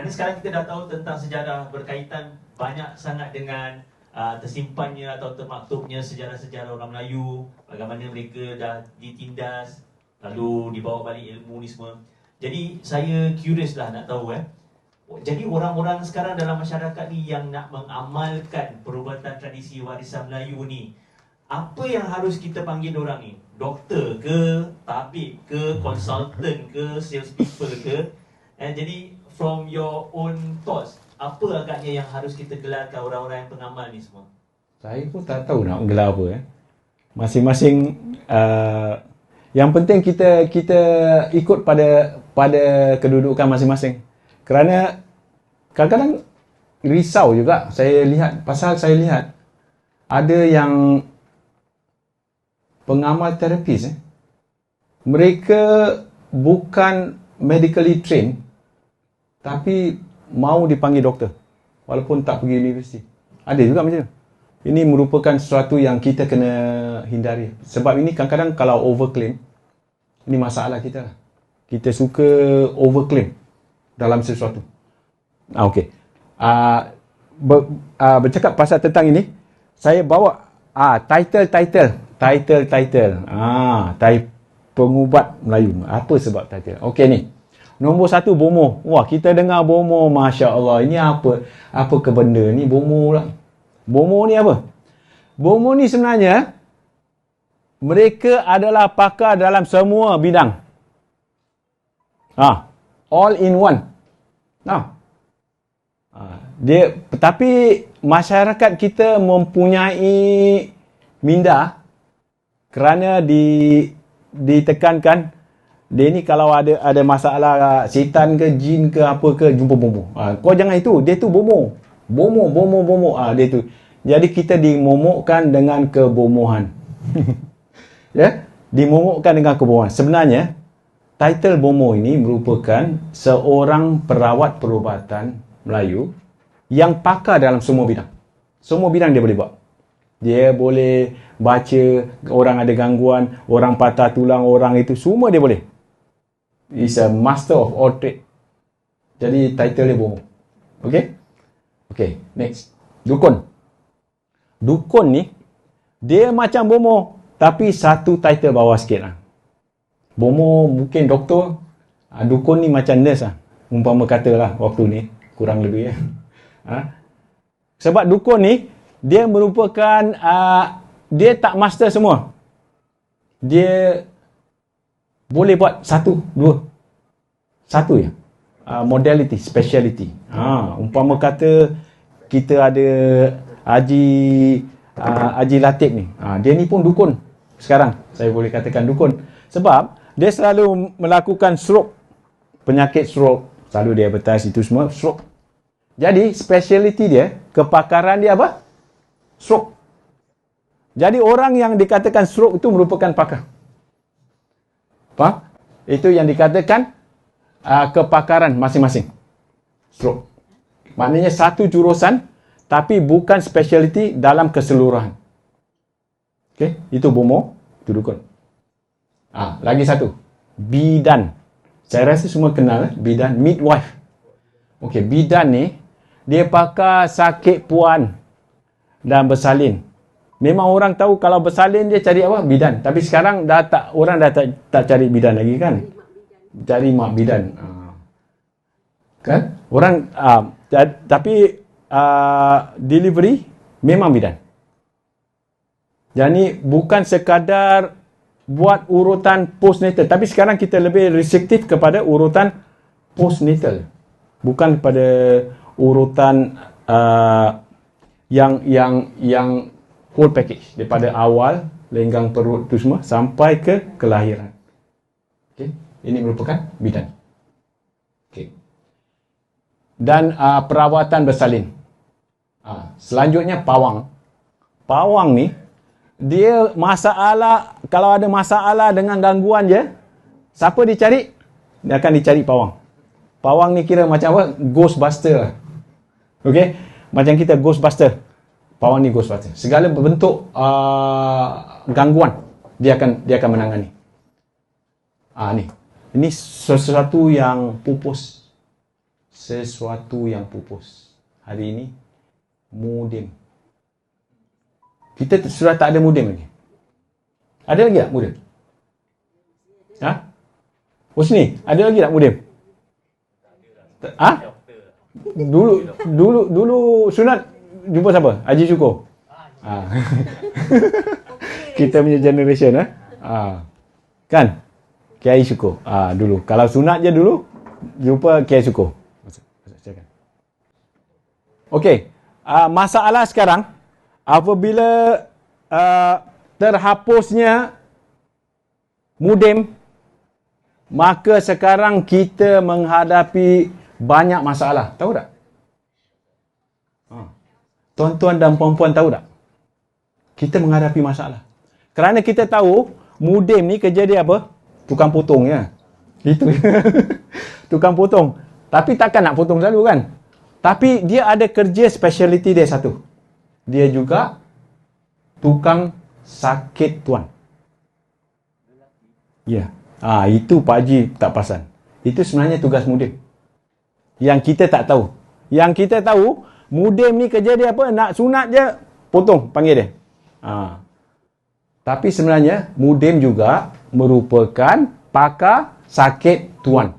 Kerana sekarang kita dah tahu tentang sejarah berkaitan banyak sangat dengan tersimpannya atau termaktubnya sejarah-sejarah orang Melayu, bagaimana mereka dah ditindas, lalu dibawa balik ilmu ni semua. Jadi saya curious lah nak tahu jadi orang-orang sekarang dalam masyarakat ni yang nak mengamalkan perubatan tradisi warisan Melayu ni, apa yang harus kita panggil orang ni? Doktor ke, tabib ke, konsultan ke, sales people ke? Jadi from your own thoughts, apa agaknya yang harus kita gelarkan orang-orang yang pengamal ni semua? Saya pun tak tahu nak gelar apa. Masing-masing yang penting kita ikut pada kedudukan masing-masing. Kerana kadang-kadang risau juga saya lihat ada yang pengamal terapis mereka bukan medically trained tapi mau dipanggil doktor walaupun tak pergi universiti. Ada juga macam tu. Ini merupakan sesuatu yang kita kena hindari. Sebab ini kadang-kadang kalau overclaim, ini masalah kita. Kita suka overclaim dalam sesuatu. Okey. Bercakap pasal tentang ini, saya bawa title. Pengubat Melayu. Apa sebab title? Okey ni. Nombor 1 bomo. Wah, kita dengar bomo, masya-Allah. Ini apa ke benda ni bomo pula. Bomo ni apa? Bomo ni sebenarnya mereka adalah pakar dalam semua bidang. All in one. Tapi masyarakat kita mempunyai minda kerana ditekankan dia ni kalau ada masalah setan ke jin ke apa ke jumpa bomo. Kau jangan itu, dia tu bomo. Dia tu. Jadi kita dimomokkan dengan kebomohan. Dimomokkan dengan kebomohan. Sebenarnya title bomo ini merupakan seorang perawat perubatan Melayu yang pakar dalam semua bidang. Semua bidang dia boleh buat. Dia boleh baca orang ada gangguan, orang patah tulang, orang itu semua dia boleh. He's a master of all trade. Jadi title dia bomo. Okay, next. Dukun ni dia macam bomo tapi satu title bawah sikit lah. Bomo mungkin doktor, dukun ni macam nurse lah. Umpama kata lah waktu ni kurang lebih Sebab dukun ni dia merupakan dia tak master semua. Dia boleh buat satu je. Modality, speciality. Umpama kata kita ada Haji Latif ni. Dia ni pun dukun. Sekarang saya boleh katakan dukun. Sebab dia selalu melakukan stroke. Penyakit stroke. Selalu dia advertise itu semua stroke. Jadi speciality dia, kepakaran dia apa? Stroke. Jadi orang yang dikatakan stroke itu merupakan pakar. Faham? Itu yang dikatakan kepakaran masing-masing. Stroke. Maknanya satu jurusan tapi bukan speciality dalam keseluruhan. Okey, itu bomo, itu dukun. Lagi satu, bidan. Saya rasa semua kenal bidan, midwife. Okey, bidan ni dia pakar sakit puan dan bersalin. Memang orang tahu kalau bersalin dia cari apa? Bidan. Tapi sekarang orang dah tak cari bidan lagi kan? Cari mak bidan. Kan? Orang tapi delivery memang bidan. Jadi bukan sekadar buat urutan postnatal, tapi sekarang kita lebih restriktif kepada urutan postnatal, bukan pada urutan yang whole package daripada awal lenggang perut tu semua sampai ke kelahiran. Okey, ini merupakan bidan. Okey. Dan perawatan bersalin. Selanjutnya pawang. Pawang ni dia kalau ada masalah dengan gangguan je, siapa dicari? Dia akan dicari pawang. Pawang ni kira macam apa? Ghostbuster. Okey, macam kita Ghostbuster. Pawang ni Ghostbuster. Segala bentuk gangguan dia akan menangani. Ini sesuatu yang pupus sesuatu yang pupus. Hari ini, mudem. Kita sudah tak ada mudem lagi. Ada lagi tak mudem? Ha? Husni, ada lagi tak mudem? Ha? Dulu sunat jumpa siapa? Haji Syukur. Kita punya generation kan? Kiai Syukur. Dulu. Kalau sunat je dulu jumpa Kiai Syukur. Okey. Masalah sekarang apabila terhapusnya mudem, maka sekarang kita menghadapi banyak masalah. Tahu tak? Tuan-tuan dan puan-puan tahu tak? Kita menghadapi masalah. Kerana kita tahu mudem ni kerja dia apa? Tukang potong ya. Itu. Tukang potong. Tapi takkan nak potong selalu kan? Tapi dia ada kerja speciality dia satu. Dia juga tukang sakit tuan. Ya. Itu Pak Haji tak perasan. Itu sebenarnya tugas mudem. Yang kita tak tahu. Yang kita tahu, mudem ni kerja dia apa? Nak sunat je, potong, panggil dia. Tapi sebenarnya, mudem juga merupakan pakar sakit tuan.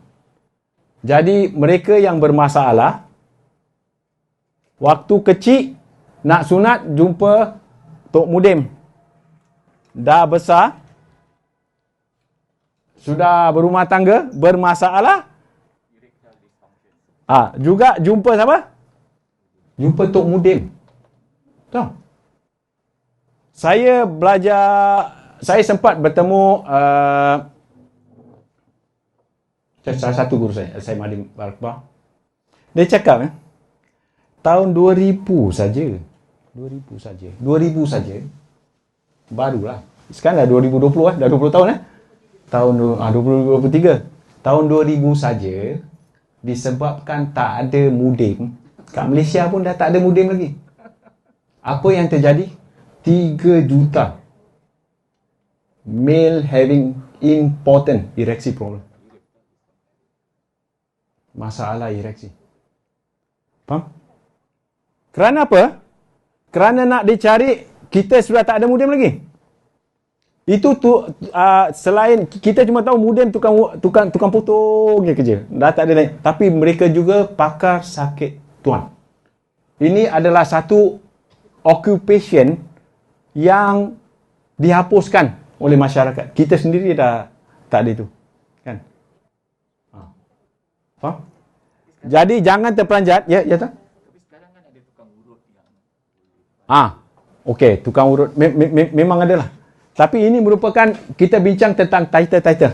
Jadi, mereka yang bermasalah, waktu kecil, nak sunat, jumpa Tok Mudem. Dah besar, sudah berumah tangga, bermasalah, juga jumpa siapa? Jumpa Tok Mudem. Tahu? Saya belajar, saya sempat bertemu salah satu guru saya Madim Barakbah. Dia cakap, tahun 2000 saja. 2000 saja. Barulah. Sekarang dah 2020 dah 20 tahun Tahun 2023. Tahun 2000 saja, disebabkan tak ada mudem. Kat Malaysia pun dah tak ada mudem lagi. Apa yang terjadi? 3 juta male having important ereksi problem. Masalah ereksi. Faham? Kerana apa? Kerana nak dicari, kita sudah tak ada mudem lagi. Itu selain kita cuma tahu mudem tukang potong je kerja. Dah tak ada lain. Tapi mereka juga pakar sakit tuan. Ini adalah satu occupation yang dihapuskan oleh masyarakat. Kita sendiri dah tak ada itu. Kan? Faham? Jadi jangan terperanjat. Ya tak? Tapi sekarang kan ada tukang urut yang okey, tukang urut memang ada lah. Tapi ini merupakan kita bincang tentang title.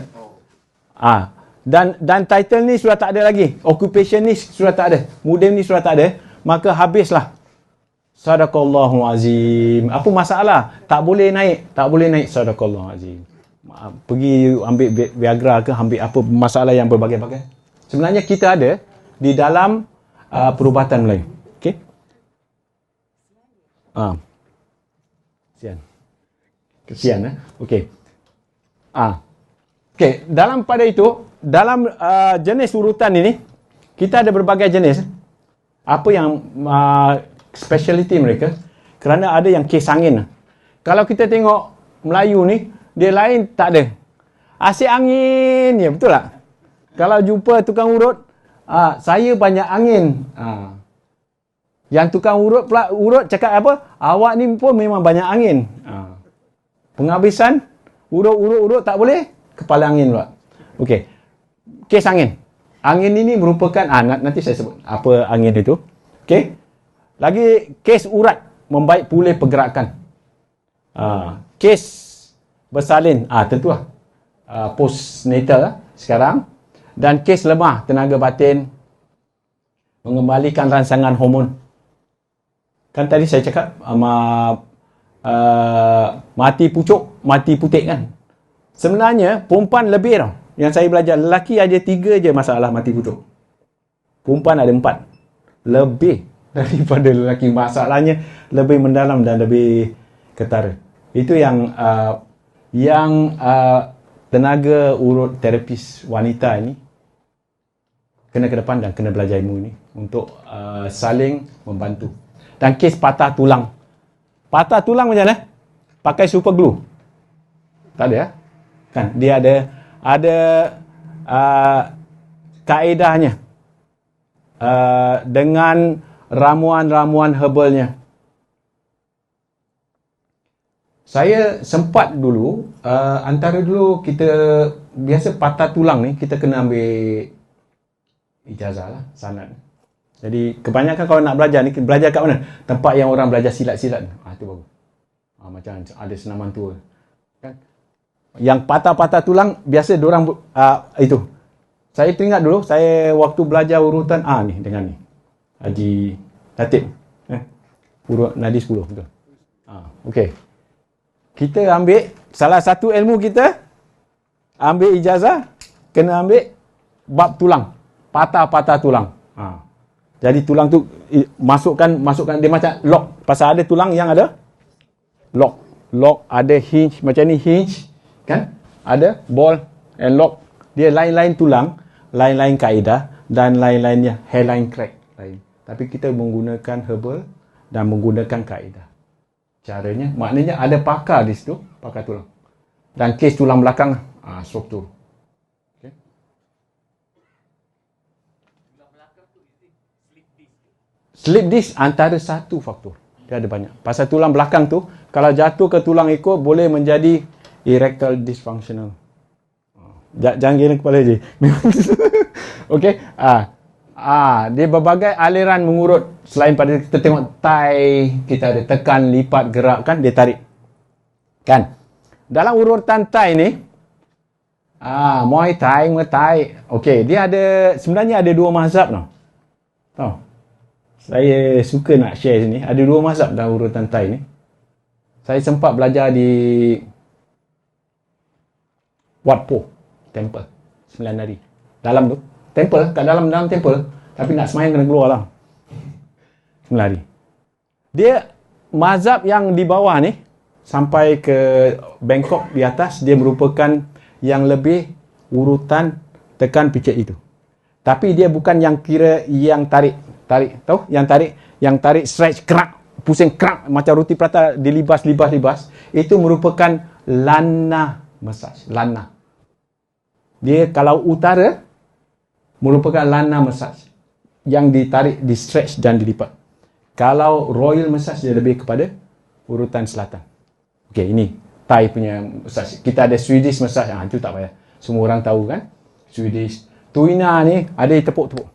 Dan title ni sudah tak ada lagi. Occupation ni sudah tak ada. Mudem ni sudah tak ada. Maka habislah. Sadaqallahu azim. Apa masalah? Tak boleh naik sadaqallahu azim. Pergi ambil Viagra ke, ambil apa masalah yang berbagai-bagai. Sebenarnya kita ada di dalam perubatan Melayu. Okey? Kesian Okey. Okey, dalam pada itu, dalam jenis urutan ini, kita ada berbagai jenis. Apa yang speciality mereka? Kerana ada yang kes angin. Kalau kita tengok Melayu ni, dia lain tak ada. Asyik angin ya, betul tak? Kalau jumpa tukang urut, saya banyak angin. Yang tukang urut pula urut cakap apa? Awak ni pun memang banyak angin. Penghabisan urut tak boleh, kepala angin pula. Okey. Kes angin. Angin ini merupakan nanti saya sebut apa angin itu. Okey. Lagi kes urat, membaik pulih pergerakan. Kes bersalin, tentulah. Postnatal sekarang. Dan kes lemah tenaga batin, mengembalikan rangsangan hormon. Kan tadi saya cakap mati pucuk, mati putik kan. Sebenarnya perempuan lebih tau. Yang saya belajar, lelaki ada 3 je masalah mati pucuk. Perempuan ada 4. Lebih daripada lelaki. Masalahnya lebih mendalam dan lebih ketara. Itu yang tenaga urut terapis wanita ini kena ke depan dan kena belajar ilmu ini untuk saling membantu. Dan kes patah tulang. Patah tulang macam mana? Pakai super glue. Tak ada ya? Kan dia ada kaedahnya. Dengan ramuan-ramuan herbalnya. Saya sempat dulu, antara dulu kita biasa patah tulang ni, kita kena ambil ijazah lah, sanad. Jadi kebanyakan kalau nak belajar ni, belajar kat mana? Tempat yang orang belajar silat-silat. Tu bagus. Macam ada senaman tua. Kan? Yang patah-patah tulang, biasa diorang itu. Saya teringat dulu, saya waktu belajar urutan ni dengan ni. Haji Latif. Urut Nadi 10, betul. Okey. Kita ambil, salah satu ilmu kita, ambil ijazah, kena ambil bab tulang. Patah-patah tulang. Jadi tulang tu, masukkan dia macam lock. Pasal ada tulang yang ada lock. Lock, ada hinge, macam ni hinge. Kan? Ada ball and lock. Dia lain-lain tulang, lain-lain kaedah, dan lain-lainnya hairline crack. Lain. Tapi kita menggunakan herbal dan menggunakan kaedah. Caranya, maknanya ada pakar di situ, pakar tulang. Dan kes tulang belakang, struktur. Okay. Tulang belakang tu slip disc. Slip disc antara satu faktor. Dia ada banyak. Pasal tulang belakang tu, kalau jatuh ke tulang ekor, boleh menjadi erectile dysfunctional. Jangan kira kepala je. Okey. Dia berbagai aliran mengurut. Selain pada kita tengok thigh, kita ada tekan, lipat, gerak kan, dia tarik. Kan? Dalam urutan thigh ni, Muay Thai, Muay Thai. Okey, dia ada, sebenarnya ada dua mazhab tau. Saya suka nak share sini. Ada dua mazhab dalam urutan thigh ni. Saya sempat belajar di Wat Po Temple 9 hari. Dalam tu temple, kat dalam temple, tapi nak semayang kena keluar lah. 9 hari. Dia mazhab yang di bawah ni sampai ke Bangkok di atas, dia merupakan yang lebih urutan tekan picit itu. Tapi dia bukan yang kira yang tarik, tahu? Yang tarik stretch kerak, pusing kerak macam roti prata dilibas. Itu merupakan lana massage, lana. Dia kalau utara merupakan lana massage yang ditarik, di stretch dan dilipat. Kalau royal massage dia lebih kepada urutan selatan. Okey, ini Thai punya massage. Kita ada Swedish massage. Itu tak payah. Semua orang tahu kan? Swedish. Tuina ni ada tepuk-tepuk.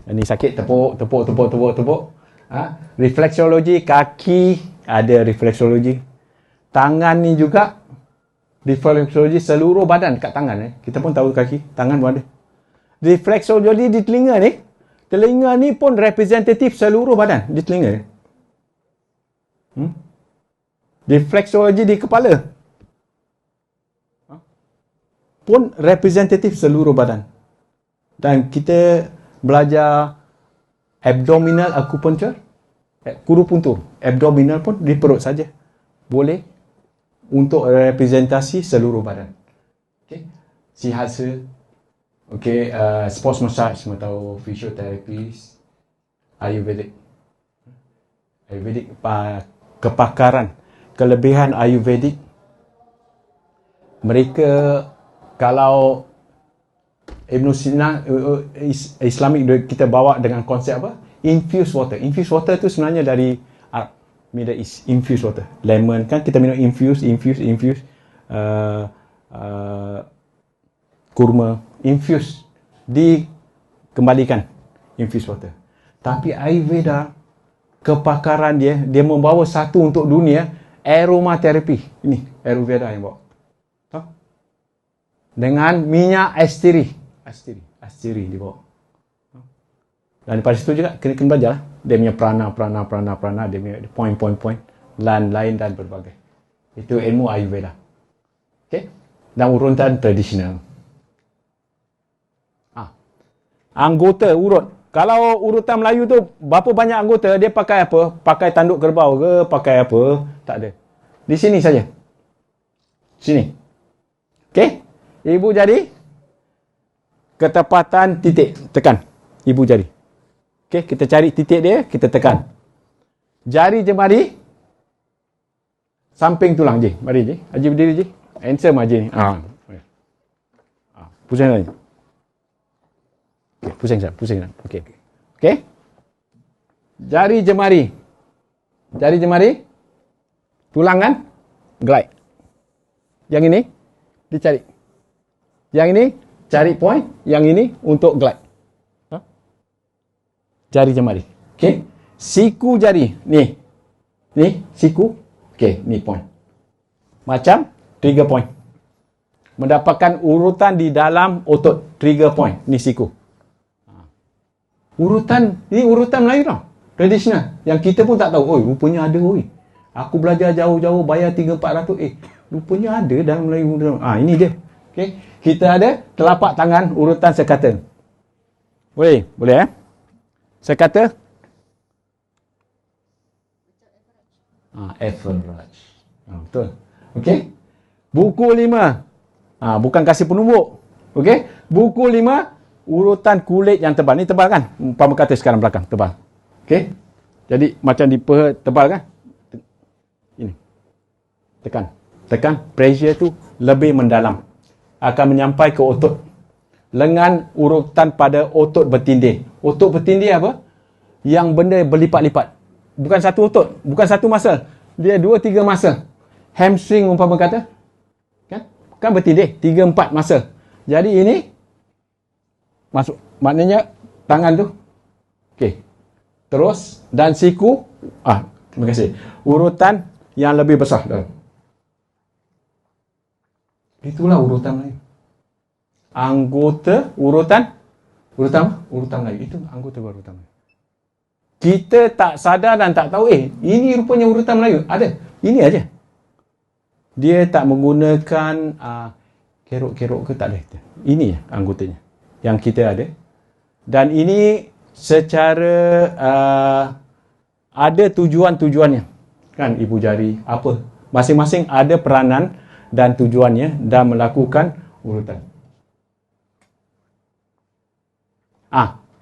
Ini sakit, tepuk. Reflexology, kaki ada reflexology. Tangan ni juga reflexology, seluruh badan kat tangan. Kita pun tahu kaki, tangan pun ada. Reflexology di telinga ni. Telinga ni pun representatif seluruh badan di telinga ni. Reflexology di kepala pun representatif seluruh badan. Dan kita belajar abdominal acupuncture, kurupuntur. Abdominal pun di perut saja. Boleh untuk representasi seluruh badan. Okey. Sihasa. Okey, sports massage, semua tahu, physiotherapist, Ayurvedic. Ayurvedic, kepakaran, kelebihan Ayurvedic. Mereka, kalau Ibn Sina, Islamic, kita bawa dengan konsep apa? Infused water. Infused water tu sebenarnya dari Middle East. Infused water. Lemon, kan kita minum infused. Kurma. Infused. Dikembalikan. Infused water. Tapi Ayurveda, kepakaran dia membawa satu untuk dunia, aromaterapi. Ini, Ayurveda yang bawa. Tahu? Dengan minyak asteri dibawa. Dan daripada situ juga kena belajar lah. Dia punya prana, dia punya point, lain dan berbagai. Itu ilmu Ayurveda. Okey? Dan urutan tradisional. Anggota urut. Kalau urutan Melayu tu, berapa banyak anggota, dia pakai apa? Pakai tanduk kerbau ke? Pakai apa? Tak ada. Di sini saja. Sini. Okey? Ibu jadi ketepatan titik. Tekan ibu jari. Okey, kita cari titik dia, kita tekan. Jari jemari samping tulang je. Mari je. Haji berdiri je. Handsome Haji ni. Pusing lagi. Okey, pusing sekejap, pusing sekejap. Okey. Okey. Jari jemari. Jari jemari. Tulang kan? Glide. Yang ini dicari. Yang ini cari point, yang ini untuk glide. Jari jemari. Okey. Siku jari. Ni. Ni siku. Okey, ni point. Macam trigger point. Mendapatkan urutan di dalam otot trigger point. Ni siku. Urutan, ni urutan Melayu tau. Tradisional. Yang kita pun tak tahu. Oi, rupanya ada oi. Aku belajar jauh-jauh bayar 3-400. Rupanya ada dalam Melayu. Ini dia. Okey. Kita ada telapak tangan urutan sekata. Boleh? Boleh Sekata? Average. Betul. Okey. Buku 5. Bukan kasih penumbuk. Okey. Buku 5, urutan kulit yang tebal. Ni tebal kan? Umpama kata sekarang belakang, tebal. Okey. Jadi macam di peha tebal kan? Ini. Tekan. Tekan. Pressure tu lebih mendalam. Akan menyampai ke otot. Lengan urutan pada otot bertindih. Otot bertindih apa? Yang benda berlipat-lipat. Bukan satu otot. Bukan satu muscle. Dia 2-3 muscle. Hamstring umpama kata. Kan bertindih. 3-4 muscle. Jadi ini masuk. Maknanya tangan tu. Okey. Terus. Dan siku. Terima kasih. Urutan yang lebih besar. Itulah urutan Melayu. Anggota urutan apa? Urutan Melayu. Itu anggota urutan Melayu. Kita tak sadar dan tak tahu, ini rupanya urutan Melayu. Ada. Ini aja. Dia tak menggunakan kerok-kerok ke, tak ada. Ini anggotanya. Yang kita ada. Dan ini secara ada tujuan-tujuannya. Kan ibu jari, apa. Masing-masing ada peranan dan tujuannya dan melakukan urutan.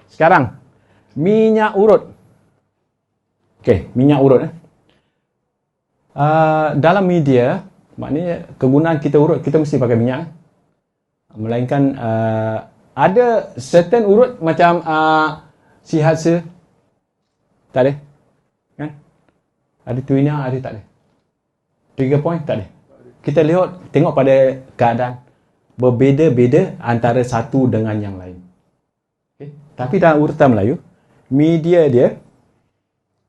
Sekarang minyak urut. Okey, minyak urut. Dalam media, maknanya kegunaan kita urut, kita mesti pakai minyak. Melainkan ada certain urut macam sihatse. Tak ada. Kan? Ada tuina, ada tak ada. 3 point tak ada. Kita lihat, tengok pada keadaan berbeza-beza antara satu dengan yang lain. Okay. Tapi dalam urutan Melayu, media dia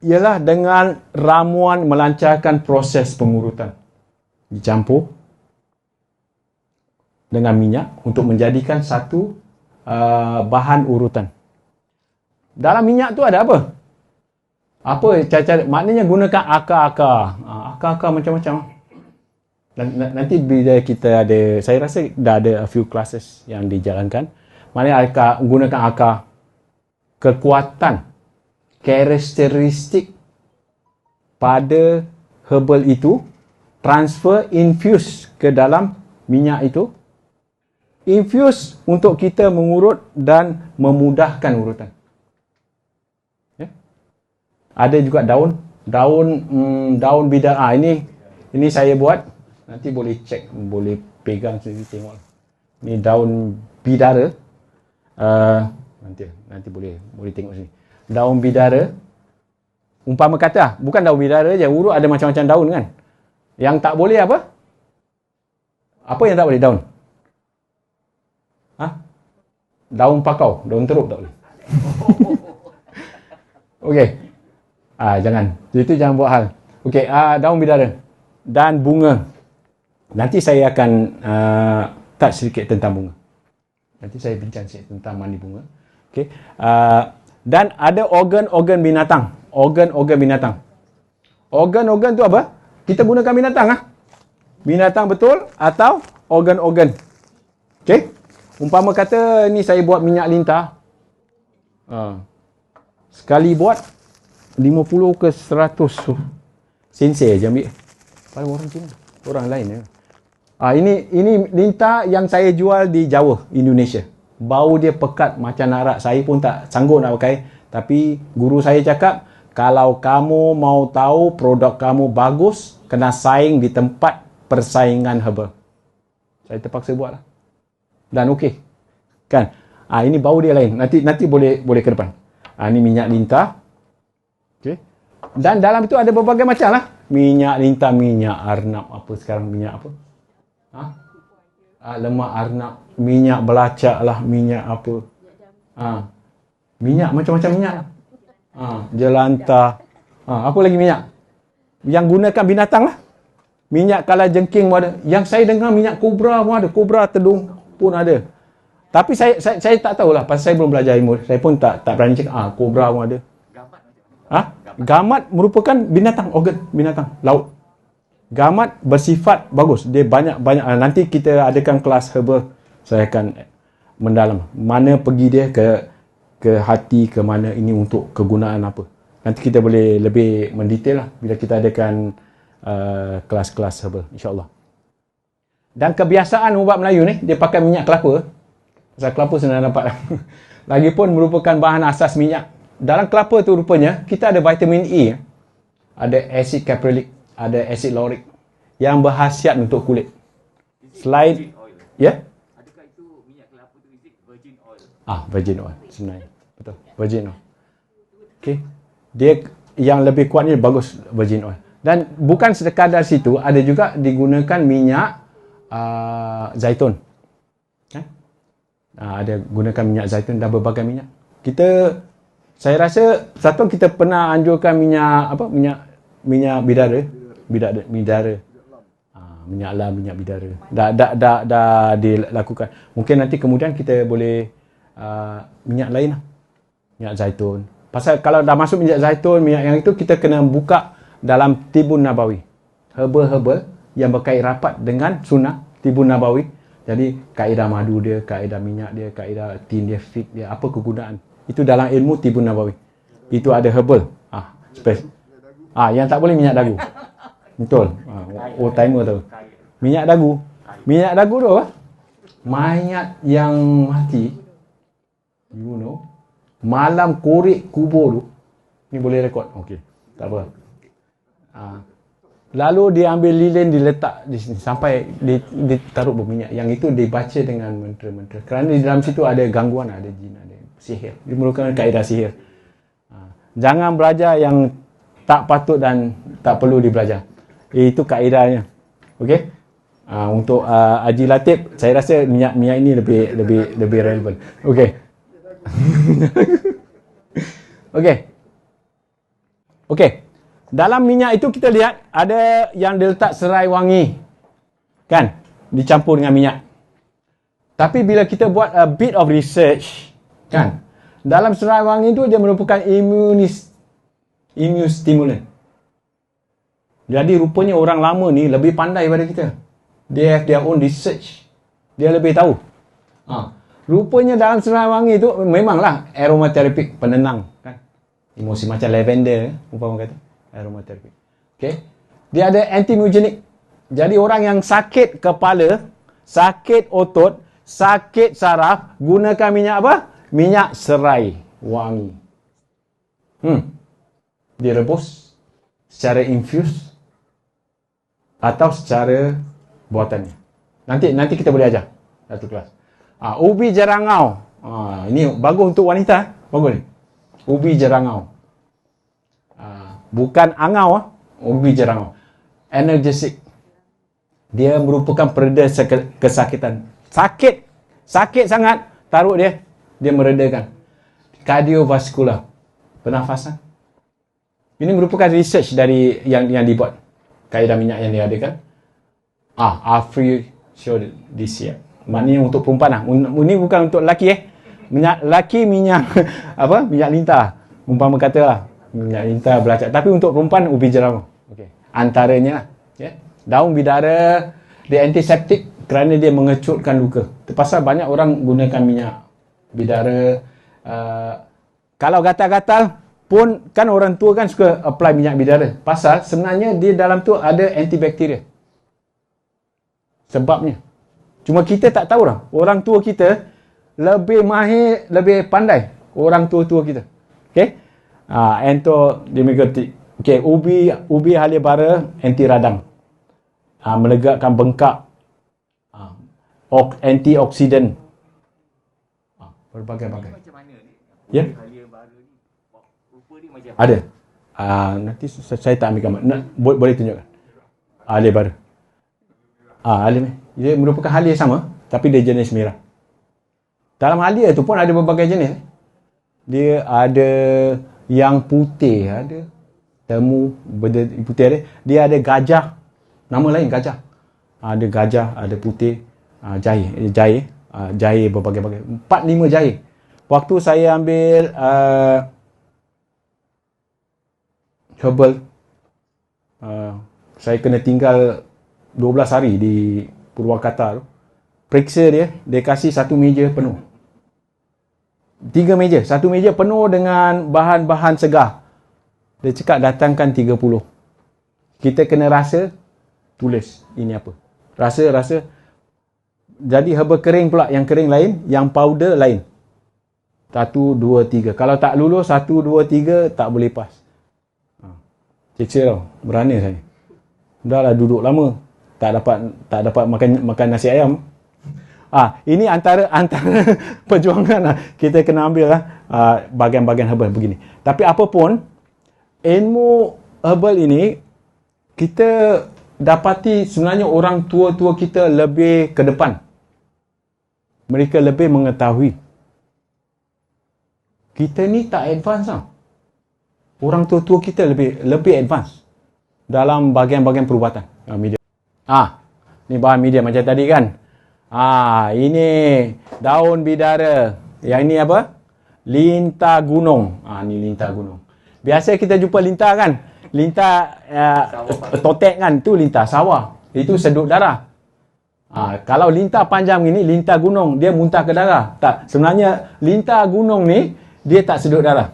ialah dengan ramuan melancarkan proses pengurutan. Dicampur dengan minyak untuk menjadikan satu bahan urutan. Dalam minyak tu ada apa? Apa cara-cara? Maknanya gunakan akar-akar. Akar-akar macam-macam. Nanti bila kita ada, saya rasa dah ada a few classes yang dijalankan. Maknanya gunakan akar. Kekuatan, karakteristik pada herbal itu transfer, infuse ke dalam minyak itu. Infuse untuk kita mengurut dan memudahkan urutan. Ada juga daun bidara. Ini saya buat. Nanti boleh cek, boleh pegang sendiri tengok. Ini daun bidara. Nanti boleh tengok sini. Daun bidara. Umpama kata, bukan daun bidara je, urut ada macam-macam daun kan. Yang tak boleh apa? Apa yang tak boleh daun? Daun pakau, daun teruk tak boleh. Okey. Jangan. Itu jangan buat hal. Okey, daun bidara dan bunga. Nanti saya akan touch sedikit tentang bunga. Nanti saya bincang sedikit tentang mani bunga. Okey. Dan ada organ-organ binatang. Organ-organ binatang. Organ-organ tu apa? Kita gunakan binatang Binatang betul atau organ-organ. Okey. Umpama kata ni saya buat minyak lintah. Sekali buat 50 ke 100 sensei je ambil. Pada orang Cina. Orang lain ya. Ini lintah yang saya jual di Jawa, Indonesia. bau dia pekat macam narak. Saya pun tak sanggup nak pakai. Tapi guru saya cakap, kalau kamu mau tahu produk kamu bagus, kena saing di tempat persaingan herbal. Saya terpaksa buat lah. Dan okey. Kan? Ini bau dia lain. Nanti boleh ke depan. Ini minyak lintah. Okey. Dan dalam itu ada berbagai macam lah. Minyak lintah, minyak arnab. Apa sekarang? Minyak apa? Lemak arnab. Minyak belacak lah. Minyak apa? Minyak, macam-macam minyak lah. Jelantah. Apa lagi minyak? Yang gunakan binatang lah. Minyak kalajengking pun ada. Yang saya dengar minyak kobra pun ada. Kobra tedung pun ada. Tapi saya tak tahulah. Pasal saya belum belajar ilmu. Saya pun tak berani cakap. Kobra pun ada. Gamat merupakan binatang. Organ binatang. Laut. Gamat bersifat bagus. Dia banyak. Nanti kita adakan kelas herbal. Saya akan mendalam. Mana pergi dia ke hati, ke mana ini untuk kegunaan apa. Nanti kita boleh lebih mendetail lah bila kita adakan kelas-kelas herbal, insyaAllah. Dan kebiasaan ubat Melayu ni, dia pakai minyak kelapa. Pasal kelapa senang dapat. Lagipun merupakan bahan asas minyak. Dalam kelapa tu rupanya, kita ada vitamin E. Ada asid caprylic, ada asid lauric yang berkhasiat untuk kulit. Selain, ya? Adakah itu minyak kelapa tu virgin oil? Virgin oil sebenarnya. Betul, virgin oil. Okey. Dia yang lebih kuatnya bagus virgin oil. Dan bukan sekadar situ, ada juga digunakan minyak zaitun. Ada gunakan minyak zaitun dan berbagai minyak. Saya rasa satu kita pernah anjurkan minyak apa? Minyak bidara. Minyak lam, minyak bidara. Dah dilakukan. Mungkin nanti kemudian kita boleh minyak lain lah. Minyak zaitun. Pasal kalau dah masuk minyak zaitun, minyak yang itu kita kena buka dalam Tibun Nabawi. Herbal yang berkait rapat dengan sunnah Tibun Nabawi. Jadi kaedah madu dia, kaedah minyak dia, kaedah tin dia, fig dia, apa kegunaan. Itu dalam ilmu Tibun Nabawi. Itu ada herbal. Yang tak boleh minyak dagu. Betul. Timer tu. Minyak dagu. Minyak dagu tu apa? Mayat yang mati. You know. Malam korek kubur tu. Ni boleh rekod. Okey. Tak apa. Lalu dia ambil lilin, diletak di sini sampai ditaruh berminyak. Yang itu dibaca dengan mantra-mantra. Kerana di dalam situ ada gangguan, ada jin, ada sihir. Dia merupakan kaedah sihir. Jangan belajar yang tak patut dan tak perlu dibelajar. Itu kaedahnya. Okey? Untuk Haji Latif, saya rasa minyak ini lebih relevan. Okey. Okey. Dalam minyak itu kita lihat ada yang diletak serai wangi. Kan? Dicampur dengan minyak. Tapi bila kita buat a bit of research, kan? Dalam serai wangi itu dia merupakan immune stimulant. Jadi rupanya orang lama ni lebih pandai daripada kita. They have their own research. Dia lebih tahu. Rupanya dalam serai wangi itu memanglah aromatherapy, penenang, kan? Emosi macam lavender, umpama kata aromatherapy. Okey. Dia ada antimugenik. Jadi orang yang sakit kepala, sakit otot, sakit saraf, gunakan minyak apa? Minyak serai wangi. Direbus secara infus atau secara buatannya. Nanti kita boleh ajar satu kelas. Ubi jerangau. Ini bagus untuk wanita. Bagus ni. Ubi jerangau. Bukan angau. Ubi jerangau. Energetic. Dia merupakan pereda kesakitan. Sakit sangat. Taruh dia. Dia meredakan. Kardiovaskular. Pernafasan. Ini merupakan research dari yang dibuat. Kaedah minyak yang diadakan. Aphrodisia. Maknanya untuk perempuan lah. Ini bukan untuk lelaki lelaki minyak apa? Minyak lintah. Umpama kata lah. Minyak lintah belacak. Tapi untuk perempuan ubi jerangau. Okey. Antaranya lah. Yeah. Daun bidara dia antiseptik kerana dia mengecutkan luka. Terpasal banyak orang gunakan minyak bidara. Kalau gatal-gatal pun kan orang tua kan suka apply minyak bidara. Pasal sebenarnya dia dalam tu ada antibakteria. Sebabnya. Cuma kita tak tahu lah. Orang tua kita lebih mahir, lebih pandai orang tua-tua kita. Okey. Entodemogratik. Okey, ubi halia bara anti radang. Melegakan bengkak. Antioksidan. Berbagai-bagai. Macam mana ni? Ya. Halia bara ni, rupa dia macam Ada. Nanti saya tak ambil gambar. Boleh tunjukkan. Halia bara. Halia. Dia merupakan halia sama, tapi dia jenis merah. Dalam halia tu pun ada berbagai jenis. Dia ada yang putih, ada temu putih ada. Dia ada gajah. Nama lain gajah. Ada gajah, ada putih, jahe berbagai-bagai. 4-5 jahe. Waktu saya ambil herbal, saya kena tinggal 12 hari di Purwakarta tu. Periksa dia kasih satu meja penuh. 3 meja. Satu meja penuh dengan bahan-bahan segar. Dia cakap datangkan 30. Kita kena rasa, tulis ini apa. Rasa. Jadi herbal kering pula. Yang kering lain, yang powder lain. 1, 2, 3. Kalau tak lulus 1, 2, 3 tak boleh pas. Cecil tau. Berani saya. Dah lah duduk lama. Tak dapat makan nasi ayam. Ini antara perjuangan lah. Kita kena ambil lah bahagian-bahagian herbal begini. Tapi apapun, ilmu herbal ini, kita dapati sebenarnya orang tua-tua kita lebih ke depan. Mereka lebih mengetahui. Kita ni tak advance lah. Orang tua-tua kita lebih advance dalam bahagian-bahagian perubatan. Media. Ni bahan media macam tadi kan. Ini daun bidara. Yang ni apa? Lintah gunung. Ni lintah gunung. Biasa kita jumpa lintah kan? Lintah totek kan? Tu lintah sawah. Itu sedut darah. Kalau lintah panjang ini, lintah gunung, dia muntah ke darah. Tak. Sebenarnya lintah gunung ni, dia tak sedut darah.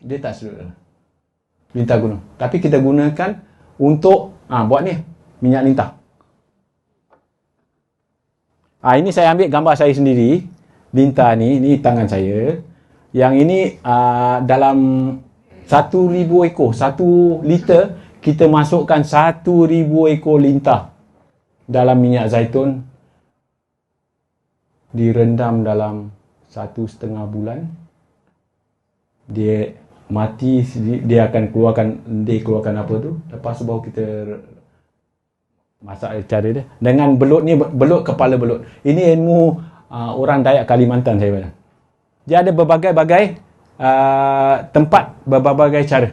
Dia tak sedut darah. Lintah gunung. Tapi kita gunakan untuk buat ni. Minyak lintah. Ini saya ambil gambar saya sendiri. Lintah ni tangan saya. Yang ini dalam 1,000 ekor. 1 liter kita masukkan 1,000 ekor lintah dalam minyak zaitun. Direndam dalam 1,5 bulan. Dia mati, dia akan keluarkan apa tu. Lepas tu baru kita masak cara dia. Dengan belut ni, belut kepala belut. Ini ilmu orang Dayak Kalimantan saya bilang. Dia ada berbagai-bagai tempat, berbagai cara.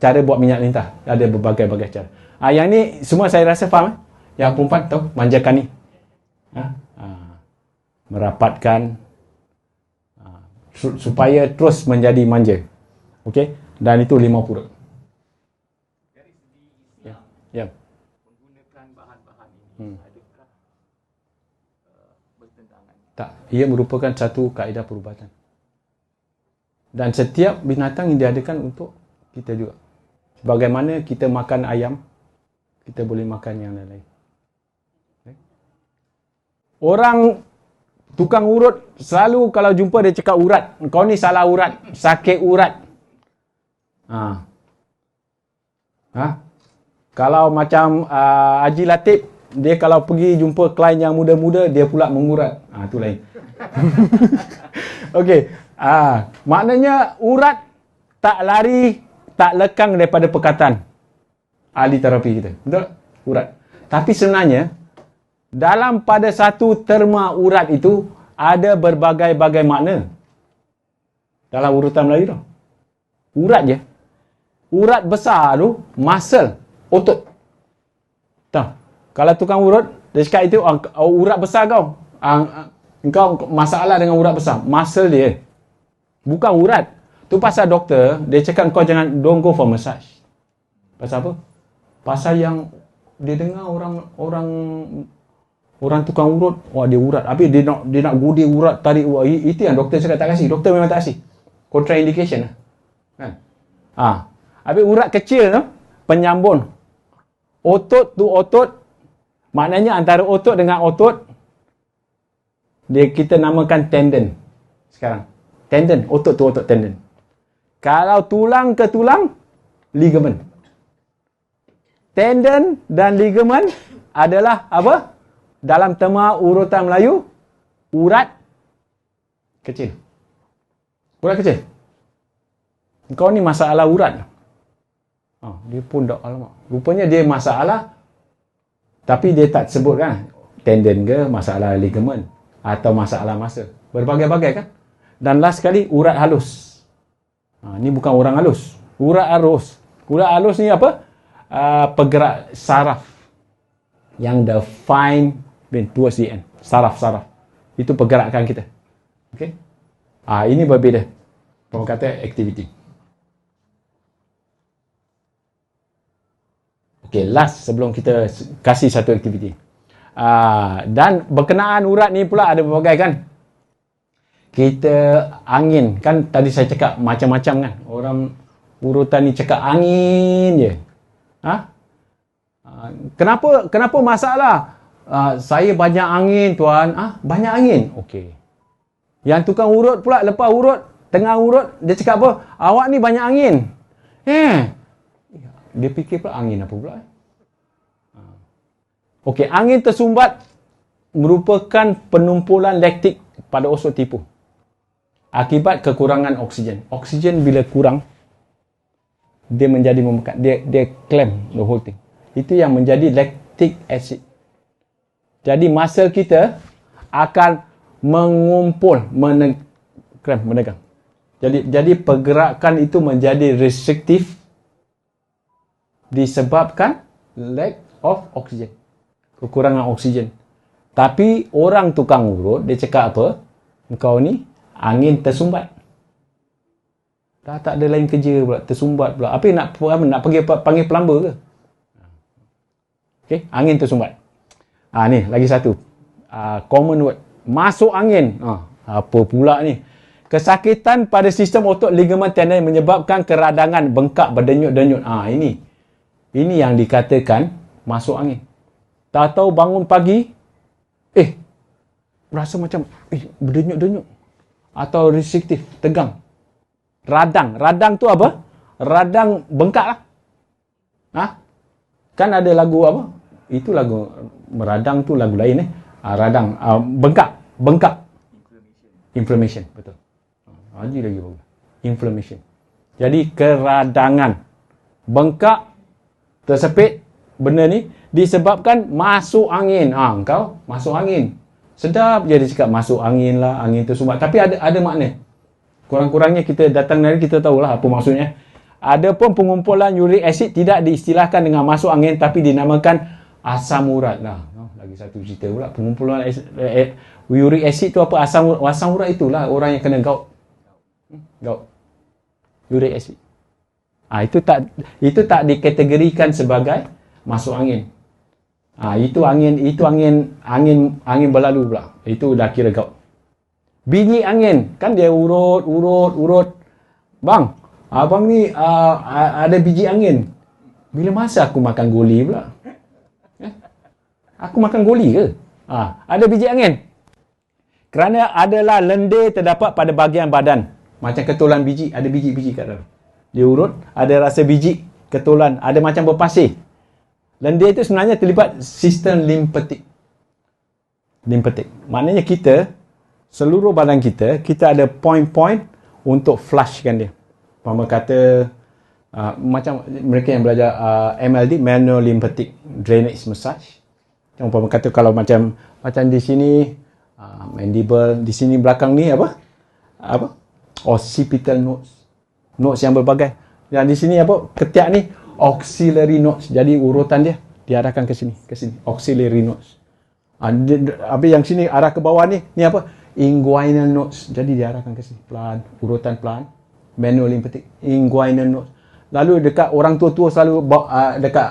Cara buat minyak lintah. Ada berbagai-bagai cara. Yang ni semua saya rasa faham. Yang perempuan tahu, manjakan ni. Merapatkan supaya terus menjadi manja. Okey? Dan itu 5 purut. dari segi Islam, Ya. menggunakan bahan-bahan ini, adakah bertentangan? Tak. Ia merupakan satu kaedah perubatan. Dan setiap binatang yang diadakan untuk kita juga. Bagaimana kita makan ayam, kita boleh makan yang lain-lain. Orang tukang urut selalu kalau jumpa dia cakap urat. Kau ni salah urat, sakit urat. Kalau macam Haji Latif, dia kalau pergi jumpa klien yang muda-muda, dia pula mengurat. Itu lain. Okey. Maknanya urat tak lari, tak lekang daripada perkataan ahli terapi kita. Betul? Urat. Tapi sebenarnya, dalam pada satu terma urat itu, ada berbagai-bagai makna. Dalam urutan Melayu tu. Urat je. Urat besar tu, muscle, otot. Tahu? Kalau tukang urut, dia cakap itu, urat besar kau. Engkau masalah dengan urat besar. Muscle dia. Bukan urat. Tu pasal doktor, dia cakap kau don't go for massage. Pasal apa? Pasal yang dia dengar orang tukang urut, dia urat. Habis dia nak gudi urat, tarik urat. Itu yang doktor cakap tak kasih. Doktor memang tak kasih. Contraindication lah. Kan? Habis urat kecil tu, penyambun. Otot tu otot, maknanya antara otot dengan otot, kita namakan tendon sekarang. Tendon, otot tu otot tendon. Kalau tulang ke tulang, ligamen. Tendon dan ligamen adalah apa? Dalam terma urutan Melayu, urat kecil. Urat kecil. Kau ni masalah urat. Dia pun dah, alamak. Rupanya dia masalah, tapi dia tak sebut kan. Tendon ke, masalah ligamen, atau masalah masa. Berbagai-bagai kan. Dan last sekali, urat halus. Ni bukan orang halus. Urat halus. Urat halus ni apa? Penggerak saraf. Yang the fine towards the end. Saraf-saraf. Itu pergerakan kita. Okay? Ini berbeza. Orang kata aktiviti. Okay, last sebelum kita kasih satu aktiviti. Dan berkenaan urat ni pula ada berbagai kan. Kita angin. Kan tadi saya cakap macam-macam kan. Orang urutan ni cakap angin je. Kenapa masalah? Saya banyak angin tuan. Banyak angin? Okey. Yang tukang urut pula lepas urut, tengah urut, dia cakap apa? Awak ni banyak angin. Dia fikir pula angin apa pula? Okey, angin tersumbat merupakan penumpulan laktik pada osot tipu. Akibat kekurangan oksigen. Oksigen bila kurang, dia menjadi membekat. Dia clamp the whole thing. Itu yang menjadi lactic acid. Jadi muscle kita akan mengumpul, menegang. Jadi pergerakan itu menjadi restriktif disebabkan lack of oxygen. Kekurangan oksigen. Tapi orang tukang urut, dia cakap apa? Engkau ni angin tersumbat. Dah tak ada lain kerja pula, tersumbat pula. Apa nak pergi panggil plumber ke? Okey, angin tersumbat. Ni lagi satu. Common word. Masuk angin. Apa pula ni? Kesakitan pada sistem otot ligamen tendon menyebabkan keradangan, bengkak, berdenyut-denyut. Ini yang dikatakan masuk angin. Tahu-tahu bangun pagi, rasa macam berdenyut-denyut. Atau restriktif, tegang. Radang tu apa? Radang bengkak lah. Kan ada lagu apa? Itu lagu meradang tu lagu lain radang, bengkak. Inflammation, betul. Lagi bagus. Inflammation. Jadi keradangan, bengkak, tersepit, benda ni disebabkan masuk angin. Engkau masuk angin. Sedap je dia cakap masuk angin lah, angin tersumbat. Tapi ada makna. Kurang-kurangnya kita datang dari kita tahulah apa maksudnya. Adapun pengumpulan uric acid tidak diistilahkan dengan masuk angin tapi dinamakan asam urat. Lagi satu cerita pula. Pengumpulan uric acid tu apa? Asam urat itulah orang yang kena gout. Uric acid. Itu tak dikategorikan sebagai masuk angin. Itu angin berlalu pula. Itu dah kira gout. Biji angin, kan dia urut. Bang, abang ni ada biji angin. Bila masa aku makan goli pula? Aku makan goli ke? Ada biji angin. Kerana adalah lendir terdapat pada bahagian badan. Macam ketulan biji, ada biji-biji kat dalam. Dia urut, ada rasa biji, ketulan, ada macam berpasir. Lendir itu sebenarnya terlibat sistem limpatik. Maknanya seluruh badan kita ada point-point untuk flushkan dia. Mama kata, macam mereka yang belajar MLD, Manual Lymphatic Drainage Massage. Umpama kata kalau macam di sini, mandible, di sini belakang ni apa? Occipital nodes yang berbagai. Dan di sini apa? Ketiak ni auxiliary nodes. Jadi urutan dia diarahkan ke sini. Auxiliary nodes. Habis yang sini arah ke bawah ni apa? Inguinal nodes. Jadi diarahkan ke sini. Pelan, urutan pelan. Manual lymphatic. Inguinal nodes. Lalu dekat orang tua-tua selalu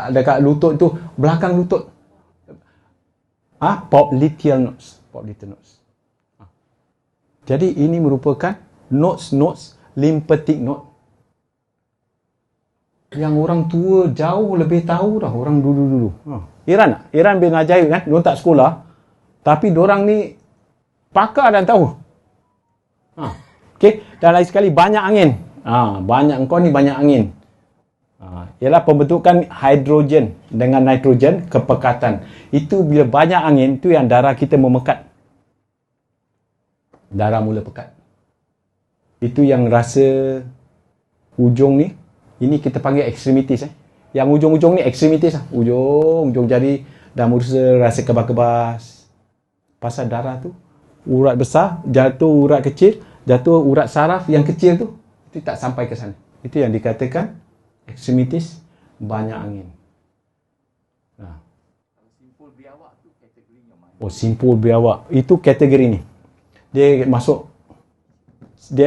dekat lutut tu, belakang lutut. Popliteal nodes. Jadi ini merupakan nodes lymphatic node. Yang orang tua jauh lebih tahu dah, orang dulu-dulu. Iran bin Ajaib kan, diorang tak sekolah. Tapi diorang ni pakar dan tahu. Okey, dan lain sekali banyak angin. Banyak engkau ni banyak angin. Ialah pembentukan hidrogen dengan nitrogen, kepekatan. Itu bila banyak angin, tu yang darah kita memekat. Darah mula pekat. Itu yang rasa ujung ni, ini kita panggil extremities. Yang ujung-ujung ni extremities. Ujung jari dah mula rasa kebas-kebas. Pasal darah tu, urat besar, jatuh urat kecil, jatuh urat saraf yang kecil tu, itu tak sampai ke sana. Itu yang dikatakan extremities, banyak angin. Kalau simpul biawak tu kategorinya mana? Oh, simpul biawak. Itu kategori ni. Dia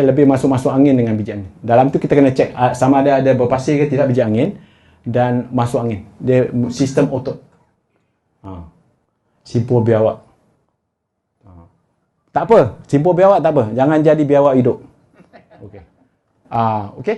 lebih masuk angin dengan biji angin. Dalam tu kita kena cek sama ada berpasir ke tidak biji angin dan masuk angin. Dia sistem otot. Simpul biawak. Tak apa, simpul biawak tak apa. Jangan jadi biawak hidup. Okey. Okey.